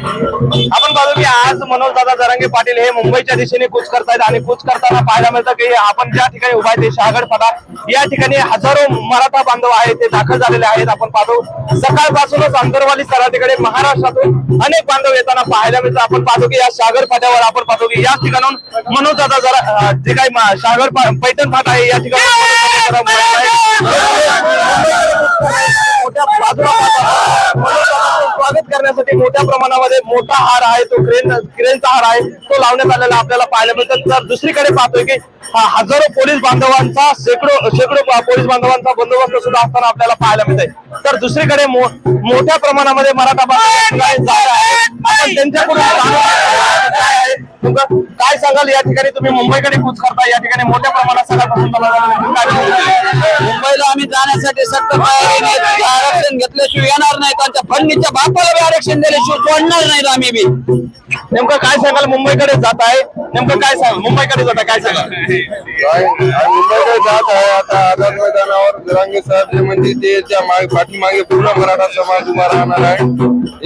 आपण पाहतो की आज मनोज दादा जरांगे पाटील हे मुंबईच्या दिशेने कूच करतायत आणि कूच करताना पाहायला मिळतं की आपण ज्या ठिकाणी उभा आहे ते शहागड फाटा या ठिकाणी हजारो मराठा बांधव आहेत ते दाखल झालेले आहेत। आपण पाहतो सकाळपासूनच अंतरवाली सराटीकडे महाराष्ट्रातून अनेक बांधव येताना पाहायला मिळतं। आपण पाहतो की या शहागड फाट्यावर आपण पाहतो की या ठिकाणून मनोज दादा जरा जे काही शहागड पैठण फाटा आहे या ठिकाणी मोठ्या स्वागत करण्यासाठी मोठ्या प्रमाणामध्ये मोठा हार आहे तो क्रेनचा हार आहे तो लावण्यात आलेला आपल्याला पाहायला मिळतं। तर दुसरीकडे पाहतोय की हजारो पोलीस बांधवांचा शेकडो पोलीस बांधवांचा बंदोबस्त सुद्धा असताना आपल्याला पाहायला मिळतंय। तर दुसरीकडे मोठ्या प्रमाणामध्ये मराठा बांधव आपण त्यांच्याकडून काय सांगाल या ठिकाणी तुम्ही मुंबईकडे कूच करता या ठिकाणी मोठ्या प्रमाणात सकाळपासून मुंबईला आम्ही जाण्यासाठी सक्त आरक्षण घेतल्याशिवाय येणार नाही। त्यांच्या फडणीच्या बापाला आरक्षण दिल्याशिवाय सोडणार नाहीत आम्ही बी। नेमकं काय सांगाल मुंबईकडे जात आहे नेमकं काय सांगाल मुंबईकडे जात आहे काय सांगाल मुंबईकडे जात आहे आता आझाद मैदानावर जरांगे साहेब जे म्हणजे त्याच्या पाठीमागे पूर्ण मराठा समाज उभा राहणार आहे।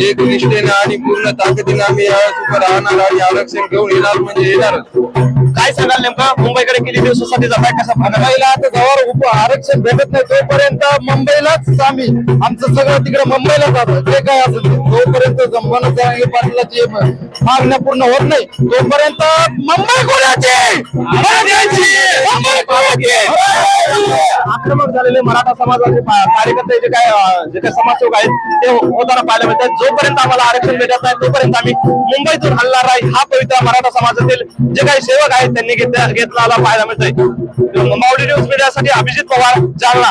एक निष्ठेने आणि पूर्ण ताकदीने आम्ही यावेळेस उभं राहणार आणि आरक्षण घेऊन येणार म्हणजे येणार। काय सांगाल नेमकं मुंबईकडे किती दिवसासाठी जात आहे कसं मुंबईला आता जवळ आरक्षण भेटत नाही तोपर्यंत मुंबईलाच आम्ही आमचं सगळं तिकडे मुंबईला जातो जे काय असेल तोपर्यंत मनोज जरांगे पाटलाची मागण्या पूर्ण होत नाही तोपर्यंत मुंबई कोणाची आक्रमक झालेले मराठा समाजाचे कार्यकर्ते जे काय समाजसेवक आहेत ते होताना पाहायला मिळतात। जोपर्यंत आम्हाला आरक्षण भेटत नाही तोपर्यंत आम्ही मुंबईतून हलणार आहे हा पवित्र मराठा समाजातील जे काही सेवक आहेत त्यांनी घेतला पाहायला मिळतंय। माऊली न्यूज मीडियासाठी अभिजित पवार, जालना।